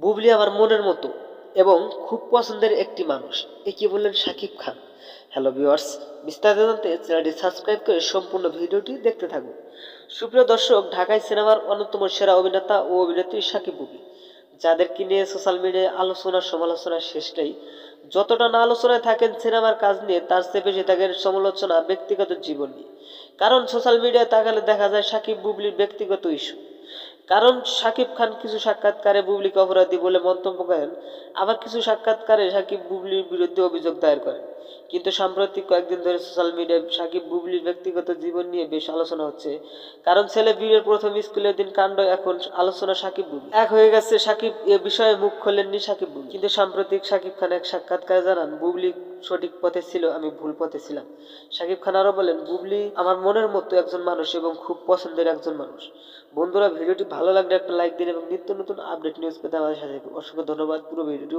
বুবলি আমার মনের মতো এবং খুব পছন্দের একটি মানুষ। একে বললেন শাকিব খান। হ্যালো ভিউয়ার্স, বিস্তারিত জানতে চ্যানেলটি সাবস্ক্রাইব করে সম্পূর্ণ ভিডিওটি দেখতে থাকুন। সুপ্রিয় দর্শক, ঢাকায় সিনেমার অন্যতম সেরা অভিনেতা ও অভিনেত্রী শাকিব বুবলি, যাদেরকে নিয়ে সোশ্যাল মিডিয়ায় আলোচনা সমালোচনা শেষটাই। যতটা না আলোচনায় থাকেন সিনেমার কাজ নিয়ে, তার চেয়ে বেশি থাকেন সমালোচনা ব্যক্তিগত জীবন নিয়ে। কারণ সোশ্যাল মিডিয়ায় তাকালে দেখা যায় শাকিব বুবলির ব্যক্তিগত ইস্যু। কারণ শাকিব খান কিছু সাক্ষাৎকারে বুবলিকে অপরাধী বলে মন্তব্য করেন, আবার কিছু সাক্ষাৎকারে শাকিব বুবলির বিরুদ্ধে অভিযোগ দায়ের করেন। কিন্তু সাম্প্রতিক কয়েকদিন ধরে সোশ্যাল মিডিয়ায় শাকিব বুবলির ব্যক্তিগত জীবন নিয়ে বেশ আলোচনা হচ্ছে। কারণ ছেলে বিয়ের প্রথম স্কুলের দিন কাণ্ড এখন আলোচনা শাকিব বুবলি এক হয়ে গেছে। শাকিব এ বিষয়ে মুখ খোলেননি শাকিব বুবলি, কিন্তু সাম্প্রতিক শাকিব খান এক সাক্ষাৎকারে জানান, বুবলি সঠিক পথে ছিল, আমি ভুল পথে ছিলাম। শাকিব খান আরো বলেন, বুবলি আমার মনের মতো একজন মানুষ এবং খুব পছন্দের একজন মানুষ। বন্ধুরা, ভিডিওটি ভালো লাগলে একটা লাইক দিন এবং নিত্য নতুন আপডেট নিউজ পেতে আমাদের সাথে থাকুন। অসংখ্য ধন্যবাদ। পুরো ভিডিওটি